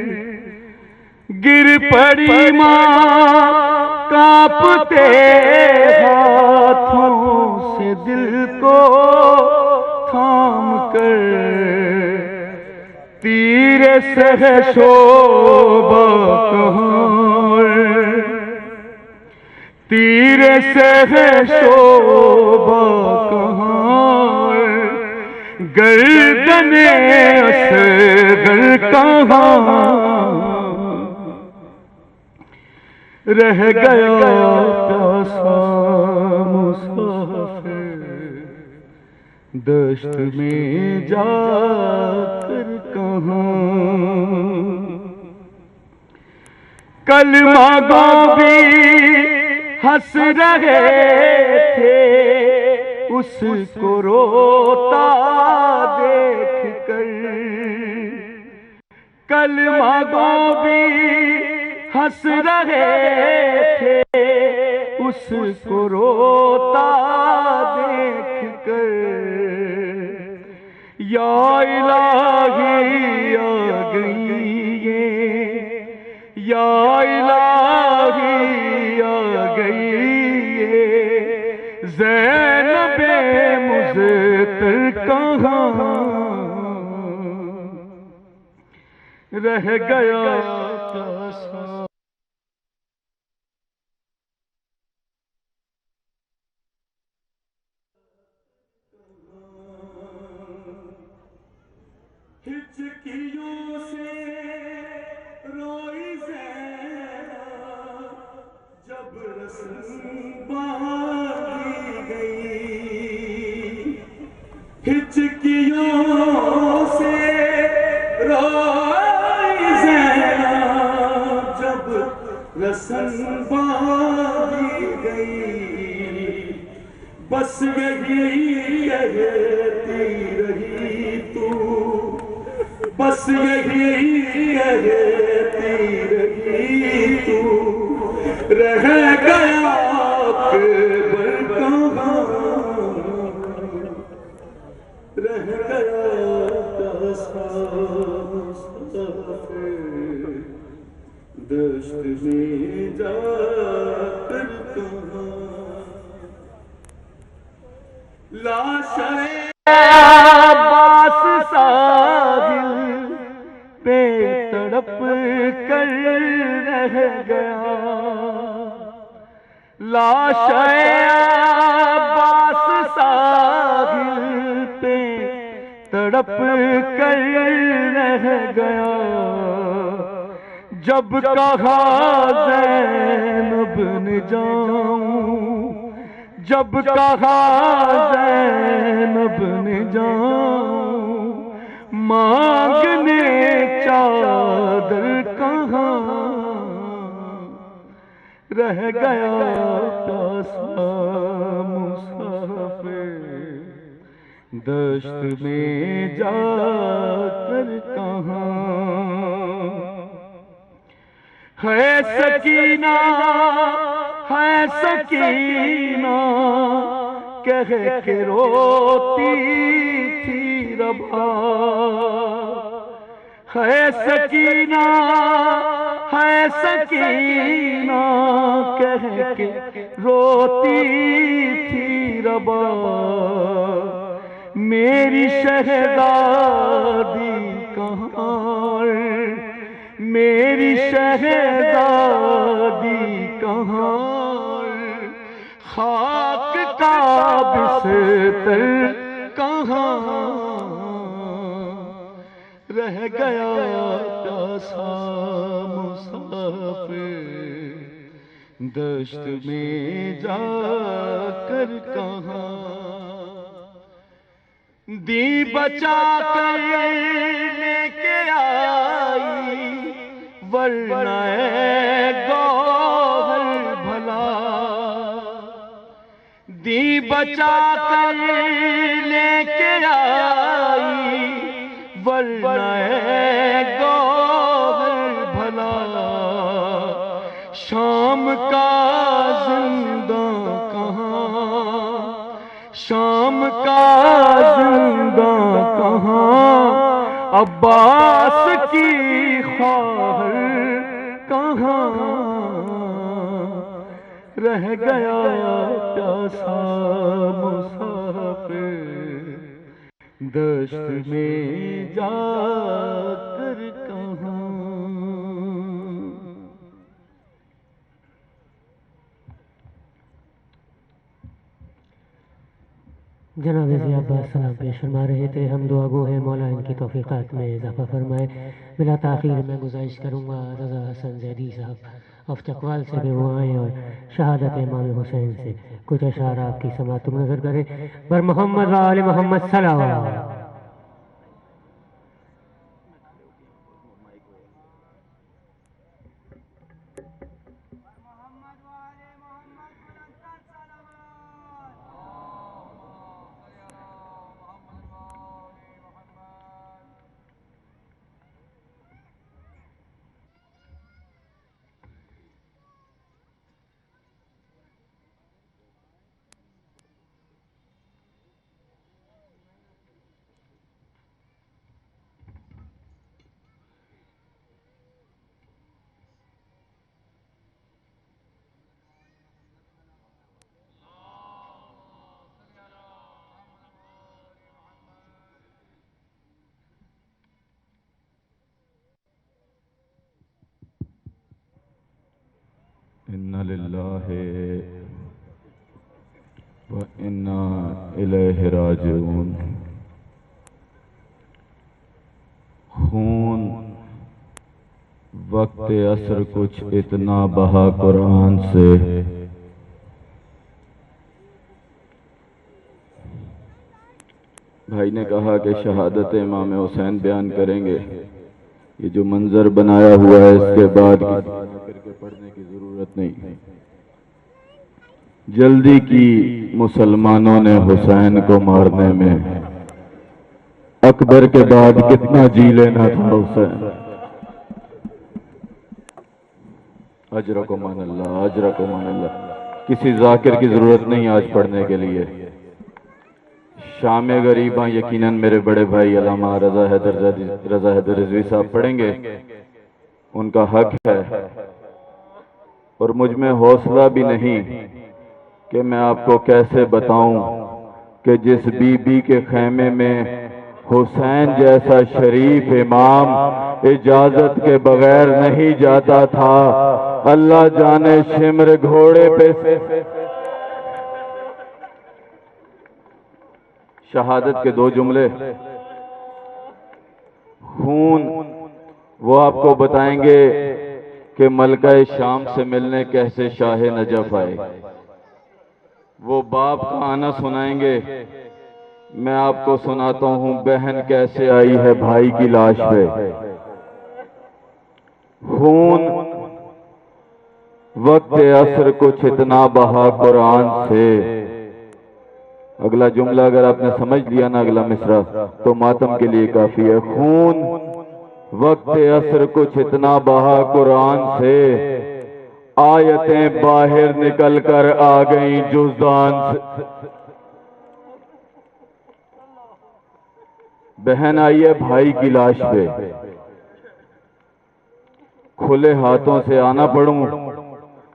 गिर पड़ी माँ कांपते हाथों से दिल को थाम कर, तीर सह शोभा कहाँ, तीर सह शोभा कहाँ, गर्दने असगर कहाँ, रह गया प्यासा मुसाफिर दश्त में जाकर कहाँ। कलमा गो भी हंस रहे थे उसको रोता देख कर, कलमा गो भी हंस रहे थे उसको रोता देख कर, या इलाही आ गई ये, या इलाही आ गई ये, ज़ैनबे मुज़्तर कहाँ, रह गया प्यासा। हिचकियों से रोई ज़ैनब जब रस्म बांधी गई, हिचकियों से रोई ज़ैनब जब रस्म बांधी गई, बस यही रहती रही तू, बस यही रहती रही तू, रह गया केवल कहाँ, रह गया प्यासा मुसाफिर दश्त में जाकर कहाँ। लाशें अब्बास साहिल पे तड़प कर रह गया, लाशें अब्बास साहिल पे तड़प कर रह गया, जब कहा ज़ैनब न जाऊं, जब कहा ज़ैनब ने जाऊं, मांगने चादर कहाँ, रह गया प्यासा मुसाफिर दश्त में जाकर कहाँ। है सकीना, है सकीना कह के रोती थी रबा, है सकीना, है सकीना कह के रोती थी रबा, मेरी शहज़ादी कहाँ, मेरी शहज़ादी कहाँ, खाक का बिस्तर कहाँ, रह गया प्यासा मुसाफिर दश्त में जाकर कहाँ। दी बचा कर लेके आई वरना गौहर भला, दी बचा कर लेके आई वरना गौहर भला, शाम का जिंदा कहाँ, शाम का जिंदा कहाँ, अब्बास की ख्वाब कहाँ रह गया प्यासा मुसाफिर दश्त में जाकर कहाँ। जनाब ज़िया अब्बास सलाम पेश फरमा रहे थे। हम दुआ गो हैं मौला इनकी तौफीक़ात में इजाफ़ा फरमाए। बिला ताख़ीर मैं गुजारिश करूँगा रज़ा हसन ज़ैदी साहब ऑफ चकवाल से भी वो आएँ और शहादत इमाम हुसैन से कुछ अशार आपकी समात नज़र करें। बर मोहम्मद व आले मोहम्मद सलावत। इन्ना लिल्लाहि व इन्ना इलैहि राजिऊन। खून वक्त असर कुछ इतना बहा कुरान से, भाई ने कहा कि शहादत इमाम हुसैन बयान करेंगे। ये जो मंजर बनाया हुआ है इसके बाद करके पढ़ने की जरूरत नहीं। जल्दी की मुसलमानों ने हुसैन को मारने में, अकबर के बाद कितना जी लेना था हुसैन। अजरकुमान अल्लाह, अजरकुमान अल्लाह। किसी जाकिर की जरूरत नहीं आज पढ़ने के लिए। शाम गरीबा यकीनन मेरे बड़े भाई अल्लामा रजा हैदर रिजवी साहब पढ़ेंगे, उनका हक है। और मुझ में हौसला भी नहीं कि मैं आपको कैसे बताऊं कि जिस बीबी के खेमे में हुसैन जैसा शरीफ इमाम इजाजत के बगैर नहीं जाता था, अल्लाह जाने शिमर घोड़े पे शहादत के दो जुमले खून वो आपको बताएंगे कि मलका शाम से मिलने कैसे शाह नजफ आए। वो बाप का आना सुनाएंगे। मैं आपको सुनाता हूं बहन कैसे आई है भाई की लाश पे। खून वक्त असर कुछ इतना बहा कुरान से। अगला जुमला अगर आपने समझ लिया ना, अगला मिसरा, तो मातम के लिए काफी है। खून वक्त असर कुछ इतना बहा कुरान से, आयतें बाहर निकल कर आ गई जुज़दान से। बहन आई है भाई की लाश पे, खुले हाथों से आना पड़ूं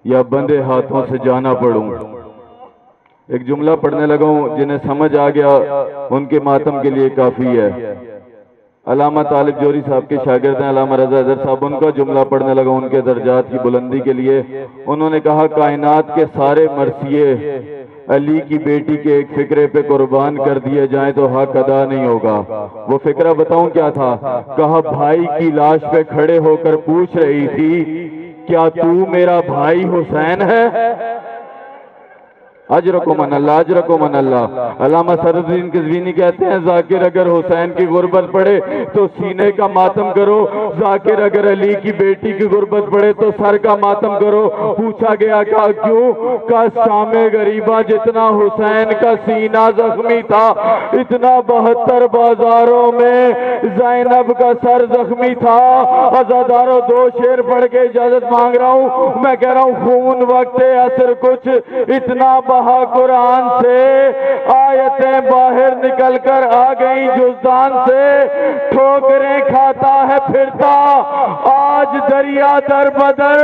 या बंधे हाथों से जाना पड़ूं। एक जुमला पढ़ने लगा हूं, जिन्हें समझ आ गया उनके मातम के लिए काफी है। अलामा तालिब जोरी साहब के शागिर्द हैं अलामा रजा हैदर साहब, उनका जुमला पढ़ने लगा उनके दर्जात की बुलंदी के लिए। उन्होंने कहा कायनात के सारे मरसिए अली की बेटी के एक फिक्रे पे कुर्बान कर दिए जाएं तो हक अदा नहीं होगा। वो फिक्रा बताऊं क्या था? कहा भाई की लाश पे खड़े होकर पूछ रही थी क्या तू मेरा भाई हुसैन है? अजरकुमन अल्लाह, अजरकुमन अल्लाह। अल्लामा सरुद्दीन किज़वीनी कहते हैं जाकिर अगर हुसैन की गुर्बत पड़े तो सीने का मातम करो, जाकिर अगर अली की बेटी की गुर्बत पड़े तो सर का मातम करो। पूछा गया क्या क्यों? का शामे गरीबा जितना हुसैन का सीना जख्मी था, इतना 72 बाजारों में ज़ैनब का सर जख्मी था। अज़ादारों दो शेर पढ़ के इजाजत मांग रहा हूं। मैं कह रहा हूं खून वक्त असर कुछ इतना कहा कुरान से, आयतें बाहर निकल कर आ गई जुज़दान से, ठोकरें खाता है फिरता आज दरिया दर बदर,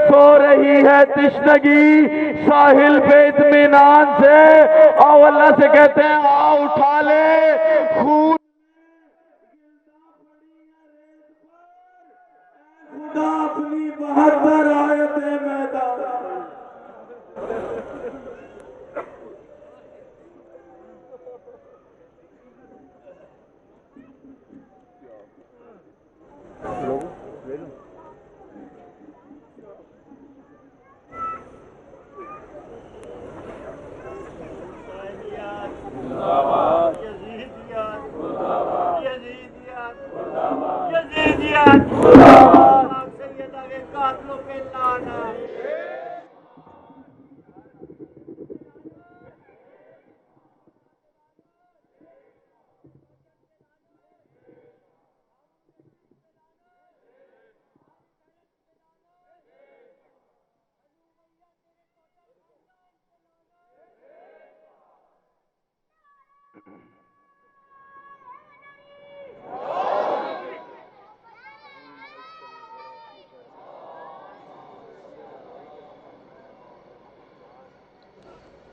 सो रही है तिश्नगी साहिल पे इत्मीनान से। आओ अल्लाह से कहते हैं आ उठा ले खून, खुदा अपनी 72 आयतें मैदान।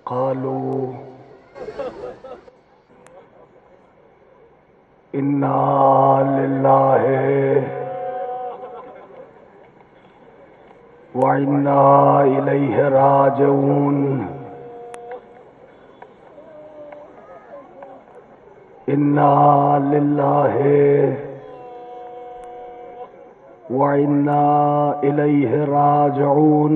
क़ालू इन्ना लिल्लाहि व इन्ना इलैहि राजिऊन। इन्ना लिल्लाहि व इन्ना इलैहि राजिऊन।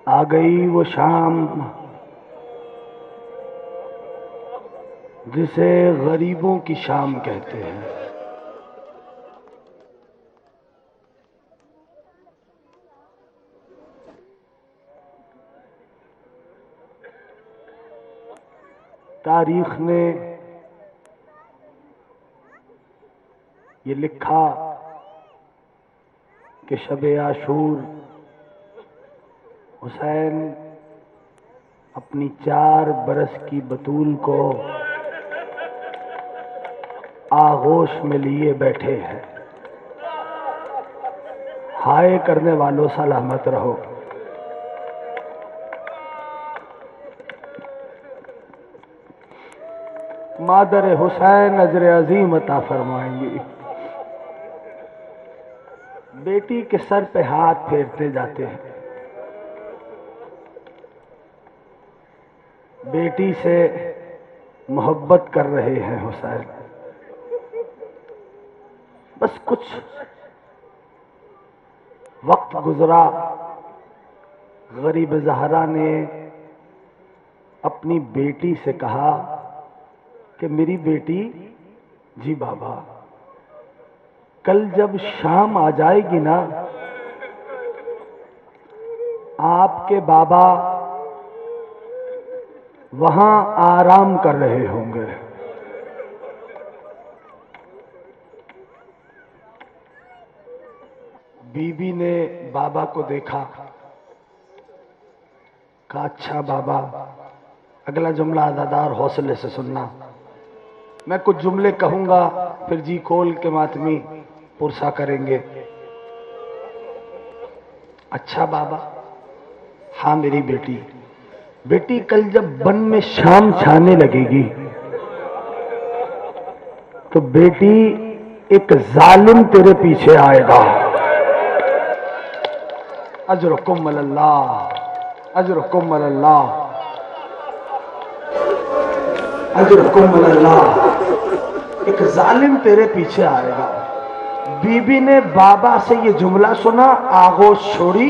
आ गई वो शाम जिसे गरीबों की शाम कहते हैं। तारीख ने ये लिखा कि शब आशूर हुसैन अपनी 4 बरस की बतूल को आगोश में लिए बैठे हैं। हाय करने वालों सलामत रहो। मादर हुसैन अजर अजीम अता फरमाएंगी। बेटी के सर पे हाथ फेरते जाते हैं। बेटी से मोहब्बत कर रहे हैं हुसैन। बस कुछ वक्त गुजरा, गरीब ज़हरा ने अपनी बेटी से कहा कि मेरी बेटी, जी बाबा, कल जब शाम आ जाएगी ना, आपके बाबा वहां आराम कर रहे होंगे। बीबी ने बाबा को देखा, कहा अच्छा बाबा, अगला जुमला अदादार हौसले से सुनना। मैं कुछ जुमले कहूंगा, फिर जी खोल के मातमी पुरसा करेंगे। अच्छा बाबा। हाँ मेरी बेटी, बेटी कल जब बन में शाम छाने लगेगी तो बेटी एक जालिम तेरे पीछे आएगा। अजरुकुम अल्लाह, अजरुकुम अल्लाह, अजरुकुम अल्लाह। एक जालिम तेरे पीछे आएगा। बीबी ने बाबा से ये जुमला सुना, आगोश छोड़ी,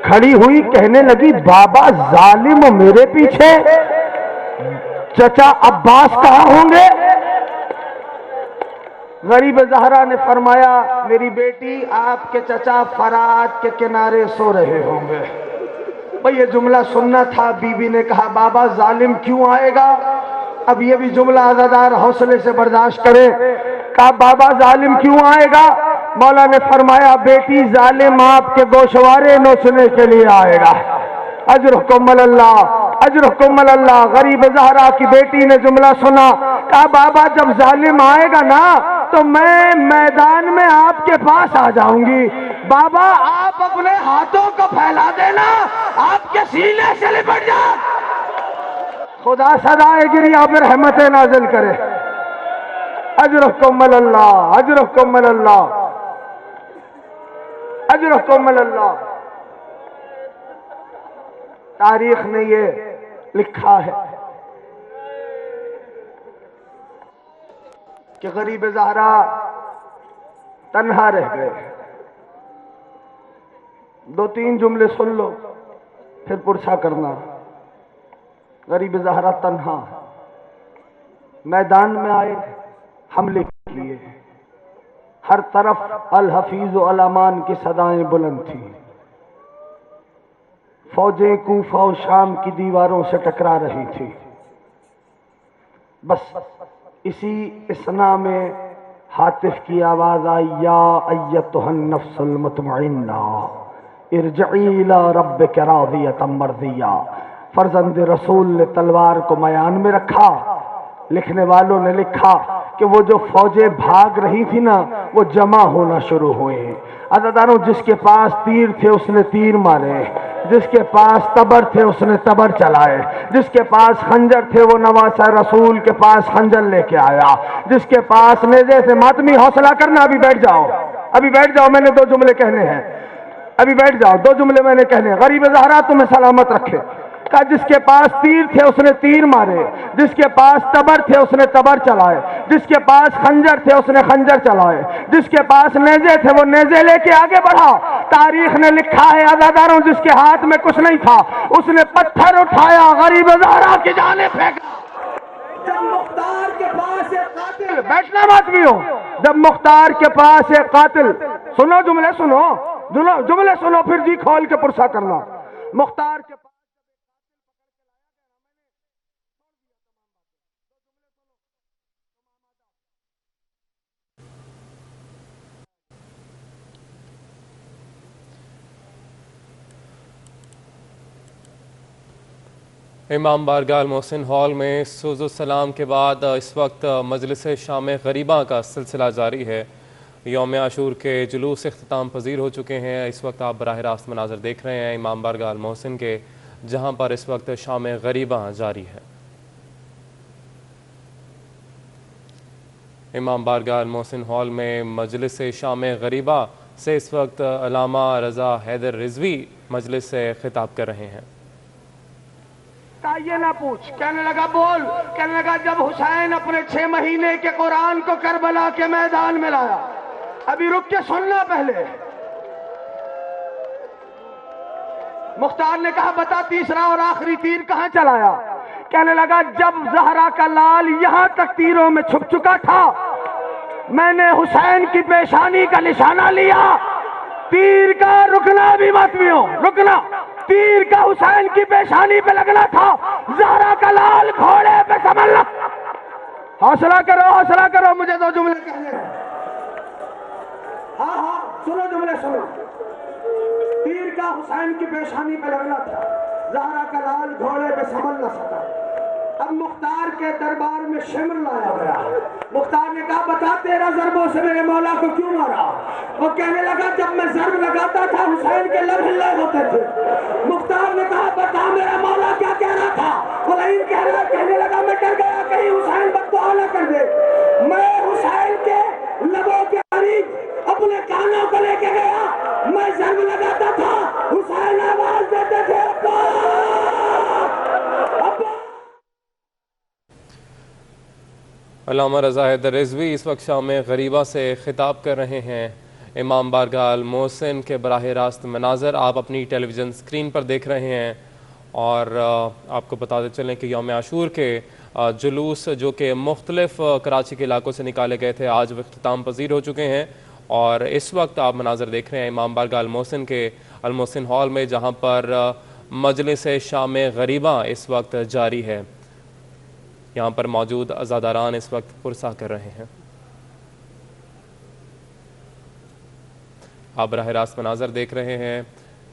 खड़ी हुई, कहने लगी बाबा जालिम मेरे पीछे, चचा अब्बास कहाँ होंगे? गरीब ज़हरा ने फरमाया मेरी बेटी, आपके चचा फरात के किनारे सो रहे होंगे। भाई ये जुमला सुनना था। बीबी ने कहा बाबा जालिम क्यों आएगा? अब ये भी जुमला अज़ादार हौसले से बर्दाश्त करे। कहा बाबा जालिम क्यों आएगा? मौला ने फरमाया बेटी जालिम आपके गोशवारे नोचने के लिए आएगा। अजरकुम अल्लाह, अजरकुम अल्लाह। गरीब ज़हरा की बेटी ने जुमला सुना, कहा बाबा जब जालिम आएगा ना तो मैं मैदान में आपके पास आ जाऊंगी। बाबा आप अपने हाथों को फैला देना, आपके सीने से लिपट जा। खुदा सदाए गिरी आप रहमत नाजिल करे। अजरकुम अल्लाह, अजरकुम अल्लाह, अजरकुम अल्लाह। तारीख ने ये लिखा है कि गरीब ज़हरा तन्हा रह गए। 2-3 जुमले सुन लो फिर पुरसा करना। गरीब ज़हरा तन्हा मैदान में आए हमले के लिए। हर तरफ अल हफीज व अल अमान की सदाएं बुलंद थी। फौजें कूफा और शाम की दीवारों से टकरा रही थी। बस इसी इसना में हातिफ की आवाज आई, या अय्यतुहन नफ्सुल मुतमइन्ना इरजई इला रब्बिक रादियतम मर्दिया। फर्जंद रसूल ने तलवार को मयान में रखा। लिखने वालों ने लिखा कि वो जो फौजें भाग रही थी ना वो जमा होना शुरू हुए। अज़ादारों जिसके पास तीर थे उसने तीर मारे, जिसके पास तबर थे उसने तबर चलाए, जिसके पास खंजर थे वो नवासा रसूल के पास खंजर लेके आया, जिसके पास नेज़े से मातमी हौसला करना। अभी बैठ जाओ, अभी बैठ जाओ, मैंने 2 जुमले कहने हैं। अभी बैठ जाओ, 2 जुमले मैंने कहने हैं। गरीब ज़हरा तुम्हें सलामत रखे। का जिसके पास तीर थे उसने तीर मारे, जिसके पास तबर थे उसने तबर चलाए, जिसके पास खंजर थे उसने खंजर चलाए, जिसके पास नेज़े थे वो नेज़े लेके आगे बढ़ा। तारीख ने लिखा है अज़ादारों जिसके हाथ में कुछ नहीं था उसने पत्थर उठाया, गरीब ज़हरा की जाने फेंका। जब मुख्तार के पास एक कातिल, बैठना मत भी हो, जब मुख्तार के पास एक कातिल, सुनो जुमले सुनो, जुमले सुनो फिर जी खोल के पुरसा करना। मुख्तार के इमाम बारगाह मोहसिन हॉल में सुज़ो सलाम के बाद इस वक्त मजलिस शाम गरीबा का सिलसिला जारी है। यौम आशूर के जुलूस इख्तिताम पजीर हो चुके हैं। इस वक्त आप बराह रास्त मनाज़र देख रहे हैं इमाम बारगाह मोहसिन के, जहाँ पर इस वक्त शाम गरीबा जारी है। इमाम बारगाह मोहसिन हॉल में मजलिस शाम गरीबा से इस वक्त अल्लामा रज़ा हैदर रिजवी मजलिस से खिताब कर रहे हैं। ये ना पूछ, कहने लगा बोल, कहने लगा जब हुसैन अपने 6 महीने के कुरान को करबला के मैदान में लाया। अभी रुक के सुनना पहले। मुख्तार ने कहा बता तीसरा और आखिरी तीर कहां चलाया। कहने लगा जब ज़हरा का लाल यहां तक तीरों में छुप चुका था मैंने हुसैन की पेशानी का निशाना लिया। तीर का रुकना भी मत भी हो, रुकना। तीर का हुसैन की पेशानी पे लगना था, ज़हरा का लाल घोड़े पे संभलना। हौसला करो, हौसला करो, मुझे 2 जुमले कहने हैं। हाँ सुनो जुमले सुनो। तीर का हुसैन की पेशानी पे लगना था, ज़हरा का लाल घोड़े पे संभल न सका। अब मुख्तार के दरबार में शिमर लाया गया। मुख्तार ने कहा बता 13 ज़रबों से मेरे मौला को क्यों मारा। वो कहने लगा जब मैं ज़रब लगाता था हुसैन के लब हिले होते थे। मुख्तार ने कहा बता मेरा मौला क्या कह रहा था। वो नहीं कहने लगा मैं डर गया कहीं हुसैन बद्दुआ न कर दे। मैं हुसैन के लबों के करीब अपने कानों को लेके गया, मैं ज़रब लगाता था, हुसैन आवाज देते थे अब्बा अब्बा। अल्लामा रज़ा हैदर रिजवी इस वक्त शाम गरीबा से ख़िताब कर रहे हैं। इमाम बारगाह मोहसिन के बराह रास्त मनाज़र आप अपनी टेलीविज़न स्क्रीन पर देख रहे हैं। और आपको बताते चलें कि यौम आशूर के जुलूस जो कि मुख्तलिफ कराची के इलाकों से निकाले गए थे आज वह इख्तिताम पजीर हो चुके हैं। और इस वक्त आप मनाज़र देख रहे हैं इमाम बारगाह मोहसिन के अलमोहसिन हॉल में, जहाँ पर मजलिस शाम गरीबा इस वक्त जारी है। यहाँ पर मौजूद अज़ादारान इस वक्त पुरसा कर रहे हैं। आप बराह रास्त मनाज़र देख रहे हैं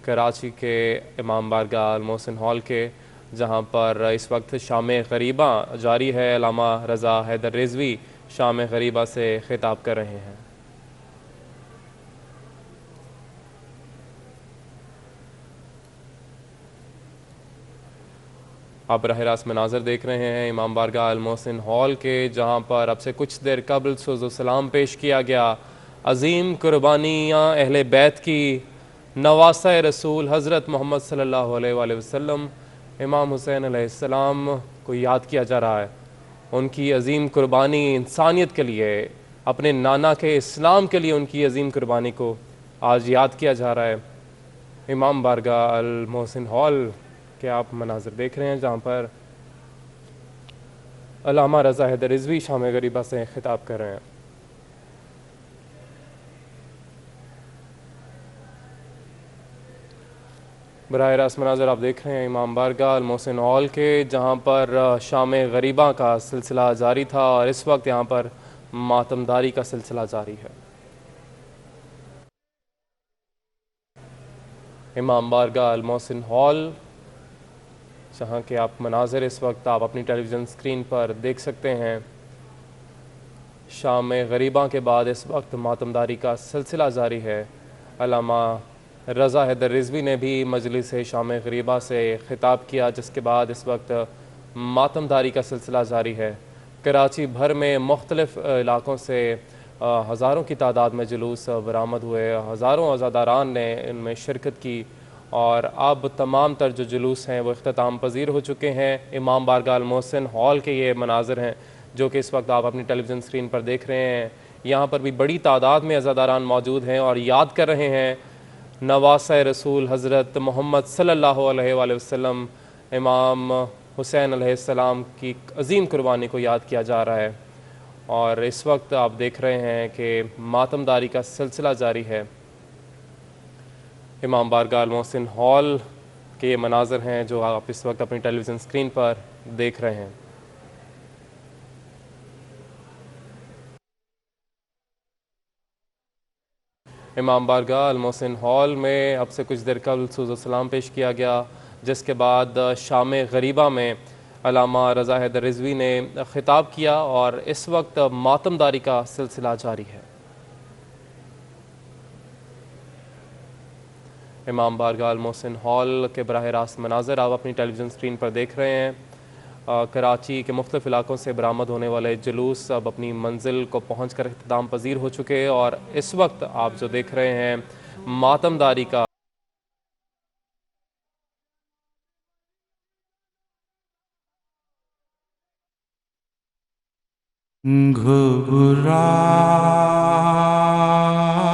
कराची के इमाम बारगाह अल मोहसिन हॉल के, जहाँ पर इस वक्त शाम गरीबा जारी है। अल्लामा रज़ा हैदर रिज़वी शाम गरीबा से खिताब कर रहे हैं। आप बराह रास्त मनाज़र देख रहे हैं इमाम बारगाह अल मोहसिन हॉल के, जहाँ पर अब से कुछ देर कबल सुज़ो सलाम पेश किया गया। अज़ीम कुर्बानियाँ अहले बैत की, नवासा रसूल हज़रत मोहम्मद सल्लल्लाहु अलैहि वसल्लम इमाम हुसैन अलैहिस्सलाम को याद किया जा रहा है। उनकी अज़ीम कुर्बानी इंसानियत के लिए, अपने नाना के इस्लाम के लिए उनकी अज़ीम कुर्बानी को आज याद किया जा रहा है। इमाम बारगाह अल मोहसिन हॉल के आप मनाज़र देख रहे हैं, जहाँ पर अल्लामा रज़ा हैदर रिज़वी शाम गरीबा से खिताब कर रहे हैं। बराह रास्त मनाज़र आप देख रहे हैं इमाम बारगाह अल मोहसिन हॉल के, जहाँ पर शाम गरीबा का सिलसिला जारी था और इस वक्त यहाँ पर मातमदारी का सिलसिला जारी है। इमाम बारगाह अल मोहसिन हॉल, जहाँ के आप मनाज़र इस वक्त आप अपनी टेलीविज़न स्क्रीन पर देख सकते हैं। शाम गरीबा के बाद इस वक्त मातमदारी का सिलसिला जारी है। अल्लामा रज़ा हैदर रिज़वी ने भी मजलिस शाम गरीबा से ख़िताब किया, जिसके बाद इस वक्त मातमदारी का सिलसिला जारी है। कराची भर में मुख्तलिफ़ इलाक़ों से हज़ारों की तादाद में जुलूस बरामद हुए। हज़ारों अज़ादारान ने इनमें शिरकत की और अब तमाम तर जो जुलूस हैं वो इख्तिताम पजीर हो चुके हैं। इमाम बारगाह अल मोहसिन हॉल के ये मनाज़र हैं जो कि इस वक्त आप अपनी टेलीविज़न स्क्रीन पर देख रहे हैं। यहाँ पर भी बड़ी तादाद में अज़ादारान मौजूद हैं और याद कर रहे हैं नवासा रसूल हज़रत मोहम्मद सल्लल्लाहु अलैहि वसल्लम इमाम हुसैन अलैहिस्सलाम की अज़ीम कुर्बानी को याद किया जा रहा है। और इस वक्त आप देख रहे हैं कि मातमदारी का सिलसिला जारी है। इमाम बारगाह अल मोहसिन हॉल के ये मनाज़र हैं जो आप इस वक्त अपनी टेलीविज़न स्क्रीन पर देख रहे हैं। इमाम बारगाह अल मोहसिन हॉल में अब से कुछ देर कबल सुज़ो सलाम पेश किया गया, जिसके बाद शाम गरीबा में अल्लामा रज़ा हैदर रिज़वी ने ख़िताब किया और इस वक्त मातमदारी का सिलसिला जारी है। इमाम बारगाह अल मोहसिन हॉल के बराह रास्त मनाज़र आप अपनी टेलीविज़न स्क्रीन पर देख रहे हैं। कराची के मुख्तलिफ़ इलाक़ों से बरामद होने वाले जुलूस अब अपनी मंजिल को पहुँच कर इख्तिताम पजीर हो चुके हैं और इस वक्त आप जो देख रहे हैं मातमदारी का घबरा